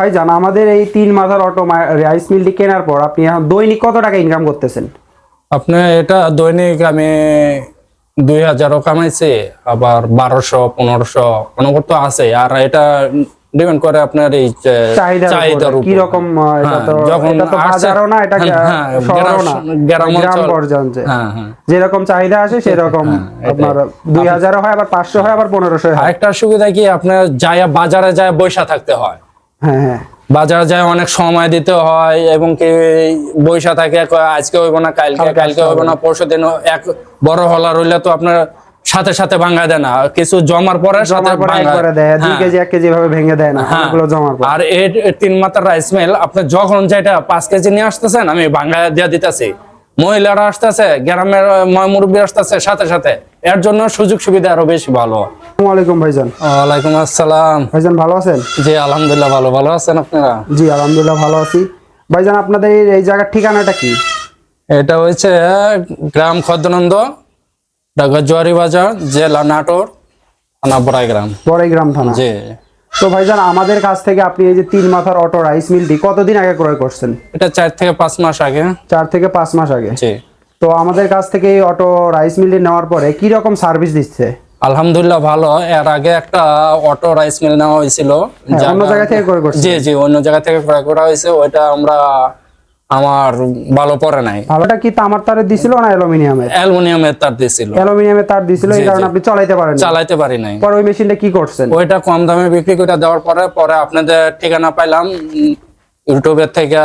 ভাইজান, আমাদের এই 3 মাথার অটো রাইস মিলটি কেনার পর আপনি এখন দৈনিক কত টাকা ইনকাম করতেছেন? আপনি এটা দৈনিক আমি 2000ও কামাইছি, আবার 1200 1500 অনগত আছে। আর এটা ডিপেন্ড করে আপনার এই চাহিদার উপর। কি রকম এটা তো বাজারও না, এটা শহরও না, গ্রাম পর্যন্ত যেরকম চাহিদা আসে সেরকম আপনার 2000 হয়, আবার 500 হয়, আবার 1500 হয়। আরেকটা সুবিধা কি, আপনার বাজারে যায় বৈশা থাকতে হয়। হ্যাঁ হ্যাঁ, বাজার যায় অনেক সময় দিতে হয়, এবং কি বৈশা থাকে আজকে হইব না কালকে হইব না পরশু দিন। এক বড় হলার হইলে তো আপনার সাথে সাথে ভাঙা দেয় না, কিছু জমার পরে একবারে দেয় 2 কেজি 1 কেজি ভাবে ভেঙে দেয় না, এগুলো জমার পর। আর এই 3 মাথার রাইস মিল আপনি যখন যেটা 5 কেজি নিয়ে আসতেছেন আমি ভাঙা দিয়ে দিতেছি। মহিলারা আসতেছে, গ্রামের মুরব্বী আসতেছে সাথে সাথে, এর জন্য সুযোগ সুবিধা আরো বেশি ভালো। আসসালামু আলাইকুম ভাইজান। ওয়ালাইকুম আসসালাম। ভাইজান ভালো আছেন? জি আলহামদুলিল্লাহ, ভালো আছেন আপনারা? জি আলহামদুলিল্লাহ ভালো আছি। ভাইজান, আপনাদের এই জায়গার ঠিকানাটা কি? এটা হচ্ছে গ্রাম খদ্দনন্দ, ঢাকা জোয়ারি বাজার, জেলা নাটোর, থানা বড়াইগ্রাম। বড়াইগ্রাম থানা। জি। তো ভাইজান, আমাদের কাছ থেকে আপনি এই যে 3 মাথার অটো রাইস মিলটি কতদিন আগে ক্রয় করছেন? এটা 4 থেকে 5 মাস আগে। 4 থেকে 5 মাস আগে। জি। তো আমাদের কাছ থেকে এই অটো রাইস মিলটি নেওয়ার পরে কি রকম সার্ভিস দিচ্ছে? আলহামদুলিল্লাহ ভালো। এর আগে একটা অটো রাইস মিল নেওয়া হয়েছিল, অন্য জায়গা থেকে ক্রয় করছেন? জি জি, অন্য জায়গা থেকে ক্রয় করা হয়েছে। ওইটা আমার ভালো পড়ে নাই। ভালোটা কি তামার তারের দিছিল না অ্যালুমিনিয়ামের? অ্যালুমিনিয়ামের তার দিছিল। অ্যালুমিনিয়ামের তার দিছিল, এই কারণে আপনি চালাইতে পারি নাই। পরে ওই মেশিনটা কি করছেন? ওইটা কম দামে বিক্রি করে দেওয়ার পরে আপনাদের ঠিকানা পাইলাম, ইউটিউবের থেকে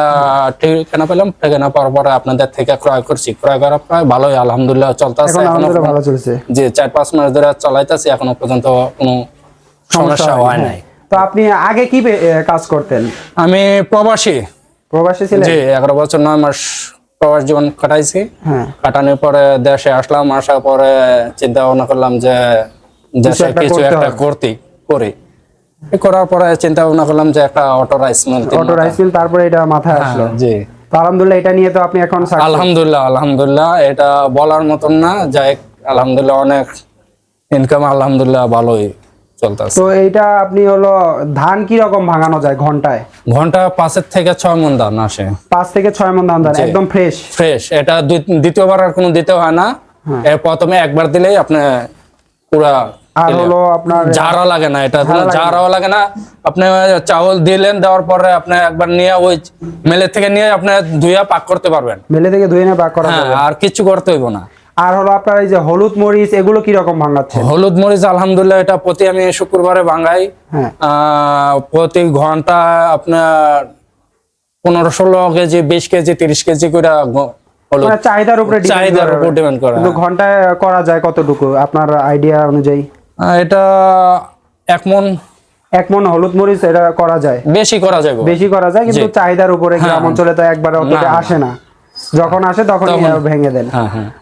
ঠিকানা পাওয়ার পরে আপনাদের থেকে ক্রয় করছি। ক্রয় করার পরে ভালোই আলহামদুলিল্লাহ চলতেছে। ভালো চলছে। জি, 4-5 মাস ধরে চালাইতেছি, এখনো পর্যন্ত কোনো সমস্যা হয় নাই। তো আপনি আগে কি কাজ করতেন? আমি প্রবাসী ছিলেন? জি, 11 বছর 9 মাস প্রবাস জীবন কাটাইছি। কাটানোর পরে দেশে আসলাম। আসার পরে চিন্তা ভাবনা করলাম যে দেশে কিছু একটা করি। করার পরে চিন্তা ভাবনা করলাম যে একটা অটো রাইস মিল। তারপরে এটা মাথায় আসলো। জি আলহামদুলিল্লাহ, এটা নিয়ে তো আপনি এখন আলহামদুলিল্লাহ এটা বলার মতন না। যাই আলহামদুলিল্লাহ, অনেক ইনকাম আলহামদুলিল্লাহ ভালোই চলতেছে। তো এইটা আপনি হলো ধান কি রকম ভাঙানো যায় ঘন্টায়? 5 থেকে 6 মণ ধান আসে। 5 থেকে 6 মণ ধান একদম ফ্রেশ। এটা দ্বিতীয়বার আর কোনো দিতে হয় না। প্রথমে একবার দিলেই আপনি পুরা, আর হলো আপনার ঝাড়া লাগে না। এটা ঝাড়াও লাগে না। আপনি চাউল দিলেন, দেওয়ার পরে আপনি একবার নিয়ে ওই মেলে থেকে নিয়ে আপনি ধুইয়া পাক করতে পারবেন। মেলে থেকে ধুয়ে নিয়ে পাক করা যাবে, আর কিছু করতে হইব না। আর হলো আপনার এই যে হলুদ মরিচ, এগুলো কি রকম ভাঙাচ্ছেন? হলুদ মরিচ আলহামদুলিল্লাহ এটা প্রতি আমি শুক্রবারে ভাঙাই। প্রতি ঘন্টা আপনার 15-16 কেজি, 20 কেজি, 30 কেজি করে চাহিদার উপরে ডিপেন্ড করে। কিন্তু ঘন্টায় করা যায় কতটুকু আপনার আইডিয়া অনুযায়ী? এটা 1 মণ। 1 মণ হলুদ মরিচ এটা করা যায়? বেশি করা যায় কিন্তু চাহিদার উপরে। গ্রাম অঞ্চলে তো একবার অতটা আসে না, যখন আসে তখন ভেঙে দেন।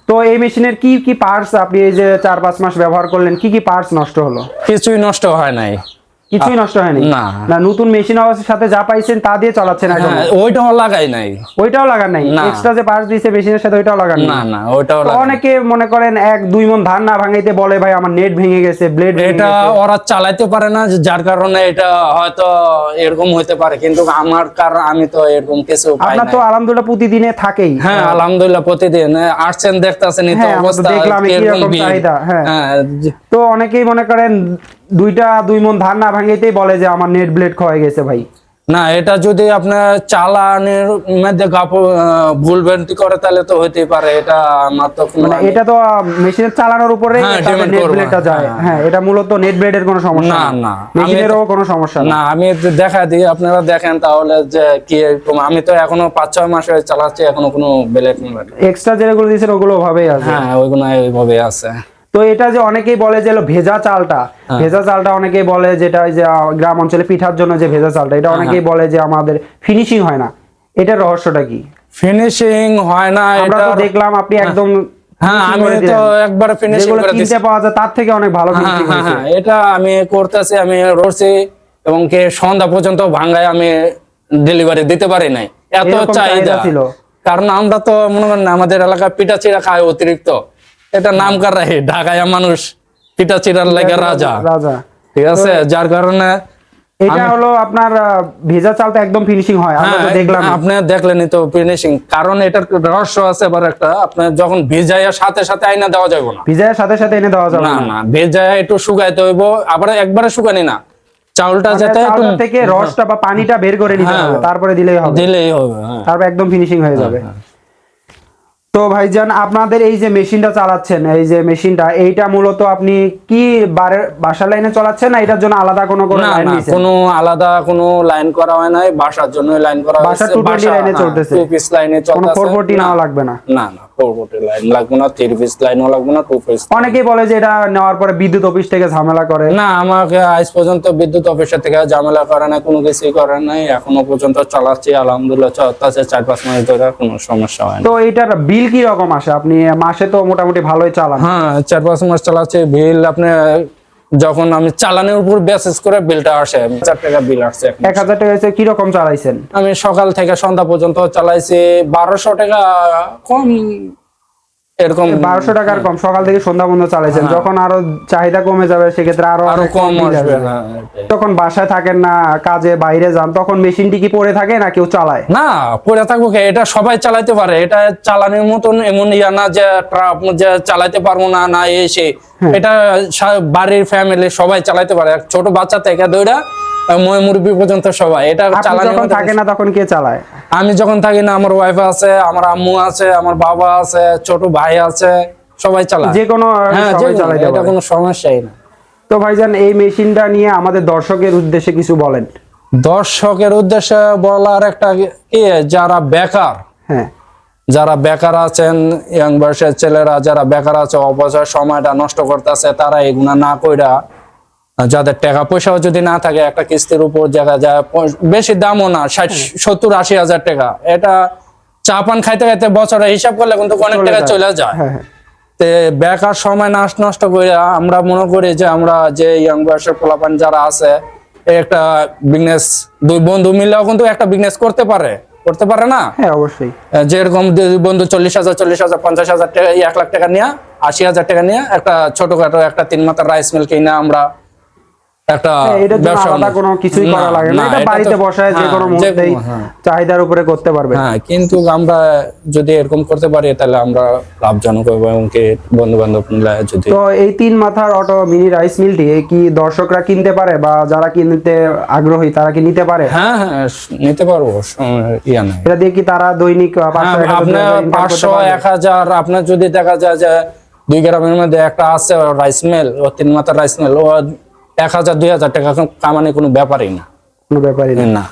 তো এই মেশিনের কি কি পার্টস আপনি এই যে 4-5 মাস ব্যবহার করলেন, কি কি পার্টস নষ্ট হলো? কিছুই নষ্ট হয় নাই। কিছুই নষ্ট হয়নি? না, নতুন মেশিন অবস্থার সাথে যা পাইছেন তা দিয়ে চালাচ্ছেন এখন? ওইটাও লাগাই নাই। ওইটাও লাগান নাই? এক্সট্রা যে পার্টস দিয়েছে মেশিনের সাথে ওইটাও লাগান না? না, ওইটাও লাগাই। অনেকে মনে করেন 1-2 মণ ধান না ভাঙাইতে বলে ভাই আমার নেট ভেঙে গেছে, ব্লেড ভেঙে গেছে। এটা ওরা চালাইতে পারে না, যার কারণে এটা হয়তো এরকম হইতে পারে। কিন্তু আমি তো এরকম কিছু পাই না। আপনার তো আলহামদুলিল্লাহ প্রতিদিনে থাকেই। হ্যাঁ আলহামদুলিল্লাহ প্রতিদিন আসছেন, দেখতাছেন এই তো অবস্থা, দেখলাম কিরকম চাহিদা। তো অনেকেই মনে করেন 2 মণ ধান না ভাঙাইতেই বলে যে আমার নেট ব্লেড ক্ষয়ে গেছে ভাই। না, এটা যদি আপনার চালানের মধ্যে ভুল ভ্রান্তি করে তাহলে তো হইতেই পারে। এটা আমার তো এটা তো মেশিনের চালানোর উপরে নেট ব্লেডটা যায়। এটা মূলত নেট ব্লেডের কোনো সমস্যা না, মেশিনেরও কোনো সমস্যা না। আমি দেখা দিই, আপনারা দেখেন তাহলে যে কি এরকম। আমি তো এখনো 5-6 মাস হয়ে চালাচ্ছি, এখনো কোনো ব্লেড এক্সট্রা যেগুলো দিয়েছেন ওগুলো ওইভাবেই আছে? ওইগুলো ওইভাবে আছে। তো এটা যে অনেকেই বলে যে ভেজা চালটা অনেকেই বলে, যেটা ওই যে গ্রাম অঞ্চলে পিঠার জন্য যে ভেজা চালটা, এটা অনেকেই বলে যে আমাদের ফিনিশিং হয় না। এটার রহস্যটা কি? ফিনিশিং হয় না, আমরা তো দেখলাম আপনি একদম আমি তো একবার ফিনিশিং করে দিয়েছি। কিনতে পাওয়া যায় তার থেকে অনেক ভালো ফিনিশিং হয়েছে। এটা আমি করতেছি, আমি রয়েছি, এবং কি সন্ধ্যা পর্যন্ত ভাঙায় আমি ডেলিভারি দিতে পারি নাই, এত চাহিদা ছিল। কারণ আমরা তো মনে করেন আমাদের এলাকায় পিঠা চিড়া খায় অতিরিক্ত। এটা নাম কার রাখে, ঢাকায় মানুষ পিঠা চিড়ার লাগে রাজা। ঠিক আছে, যার কারণে এটা হলো আপনার ভেজা চালটা একদম ফিনিশিং হয়, আমরা তো দেখলাম। আপনি দেখলেনই তো ফিনিশিং, কারণ এটার রহস্য আছে আবার একটা, আপনি যখন ভিজাইয়া সাথে সাথে আইনা দেওয়া যাবে না, ভিজাইয়া সাথে সাথে এনে দেওয়া যাবে না, না ভিজাইয়া একটু শুকাইতে হইব, আবার একবারে শুকানি না, চাউলটা যাতে একটু থেকে রসটা বা পানিটা বের করে নিতে হবে, তারপরে দিলেই হবে, তারপর একদম ফিনিশিং হয়ে যাবে। তো ভাইজান, আপনাদের এই যে মেশিনটা চালাচ্ছেন, এই যে মেশিনটা, এইটা মূলত আপনি কি বাসার লাইনে চালাচ্ছেন না এটার জন্য আলাদা কোনো লাইন দিয়েছেন? কোনো আলাদা কোনো লাইন করা হয় নাই, বাসার জন্য লাইন করা হয়েছে। বাসা 220 লাইনে চলতেছে, 2 পিস লাইনে চলতেছে, কোনো 440 নাও লাগবে না। না না 440 লাইন লাগবে না, 3 পিস লাইনও লাগবে না, 2 পিস। অনেকেই বলে যে এটা নেওয়ার পরে বিদ্যুৎ অফিস থেকে ঝামেলা করে। না, আমাকে আজ পর্যন্ত বিদ্যুৎ অফিসের থেকে ঝামেলা করে না, কোনো কিছুই করে নাই, এখনো পর্যন্ত চালাচ্ছি আলহামদুলিল্লাহ, চলতেছে 4-5 মাস ধরে, কোনো সমস্যা হয় না। তো এটার বিল কি রকম আসে? আপনি মাসে তো মোটামুটি ভালোই চালান। হ্যাঁ, 4-5 মাস চালাচ্ছে। বিল আপনি যখন আমি চালানোর উপর বেসিস করে বিলটা আসে, 1000 টাকা বিল আসছে। 1000 টাকা হচ্ছে কি রকম চালাইছেন? আমি সকাল থেকে সন্ধ্যা পর্যন্ত চালাইছি, 1200 টাকা কম, এরকম 1200 টাকার কম সকাল থেকে সন্ধ্যা পর্যন্ত চালাইছেন। যখন আরো চাহিদা কমে যাবে সেক্ষেত্রে আরো কম আসবে। তখন বাসায় থাকেন না, কাজে বাইরে যান, তখন মেশিনটি কি পড়ে থাকে না কেউ চালায়? না, পড়ে থাকবো কে, এটা সবাই চালাতে পারে, এটা চালানোর মতন এমন ইয়া না যে যে চালাতে পারবো না, না এসে, এটা বাড়ির ফ্যামিলি সবাই চালাতে পারে, ছোট বাচ্চা থেকে দইরা মুরব্বী পর্যন্ত সবাই এটা চালানো। যখন থাকে না তখন কে চালায়? আমি যখন থাকি না, আমার ওয়াইফ আছে, আমার আম্মু আছে, আমার বাবা আছে, ছোট ভাই আছে, সবাই চালায়, যে কোনো সবাই চালাতে পারে, এটা কোনো সমস্যাই না। তো ভাইজান, এই মেশিনটা নিয়ে আমাদের দর্শকের উদ্দেশ্যে কিছু বলেন। দর্শকের উদ্দেশ্যে বলার একটা কি, যারা বেকার, হ্যাঁ, যারা বেকার আছেন, ইয়াং বয়সের ছেলেরা যারা বেকার আছে, অবসর সময়টা নষ্ট করতেছে, তারা এগুলা না কইরা, যাদের টাকা পয়সাও যদি না থাকে, একটা কিস্তির উপর জায়গা যায়, বেশি দামও না, 60-70-80 হাজার টাকা, এটা চা পান খাইতে খাইতে বছরে হিসাব করলে কিন্তু অনেক টাকা চলে যায়। তে বেকার সময় নষ্ট করে আমরা মনে করি যে আমরা যে ইয়াং বয়সের পোলাপান যারা আছে, একটা বিজনেস, দুই বন্ধু মিলেও কিন্তু একটা বিজনেস করতে পারে না? হ্যাঁ, অবশ্যই। যেরকম বন্ধু 40,000, 50,000 টাকা, 1 লাখ টাকা নিয়ে, 80,000 টাকা নিয়ে একটা ছোটখাটো একটা 3 মাথার রাইস মিল কিনে আমরা একটা ব্যবসা, আলাদা কোনো কিছুই করা লাগে না, এটা বাড়িতে বসায় যে কোনো মুহূর্তেই চাহিদার উপরে করতে পারবে। হ্যাঁ, কিন্তু আমরা যদি এরকম করতে পারি তাহলে আমরা লাভজনক হবো, এবং কি বন্ধু বান্ধব মিলে যদি। তো এই 3 মাথার অটো মিনি রাইস মিলটি কি দর্শকরা কিনতে পারে, বা যারা কিনতে আগ্রহী তারা কি নিতে পারে? হ্যাঁ, নিতে পারবো, ইয়া নাই। এটা দিয়ে কি তারা দৈনিক 500-1000, আপনার যদি দেখা যায় যে 2 গ্রামের মধ্যে একটা আছে রাইস মিল, ও 3 মাথার রাইস মিল, ও 1000-2000 টাকা কামানো কোনো ব্যাপারই না, না।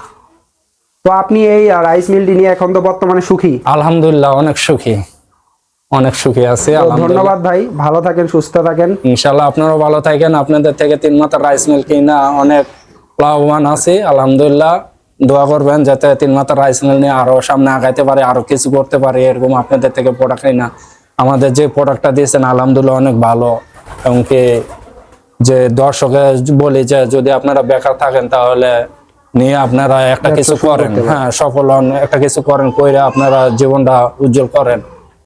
তো আপনি এই রাইস মিলটি নিয়ে এখন তো বর্তমানে সুখী? আলহামদুলিল্লাহ, অনেক সুখী আছি। ধন্যবাদ ভাই, ভালো থাকেন, সুস্থ থাকেন। ইনশাআল্লাহ আপনারাও ভালো থাকেন। আপনাদের থেকে 3 মাথার রাইস মিল কিনা অনেক লাভবান আছি, আলহামদুলিল্লাহ। দোয়া করবেন যাতে 3 মাথার রাইস মিল নিয়ে আরো সামনে আগাইতে পারে, আরো কিছু করতে পারে, এরকম আপনাদের থেকে প্রোডাক্ট কিনা। আমাদের যে প্রোডাক্টটা দিয়েছেন আলহামদুলিল্লাহ অনেক ভালো, এবং কি যে দর্শকে বলি যে যদি আপনারা বেকার থাকেন তাহলে নিয়ে আপনারা একটা কিছু করেন, হ্যাঁ, সফল হন, একটা কিছু করেন, কইরা আপনারা জীবনটা উজ্জ্বল করেন।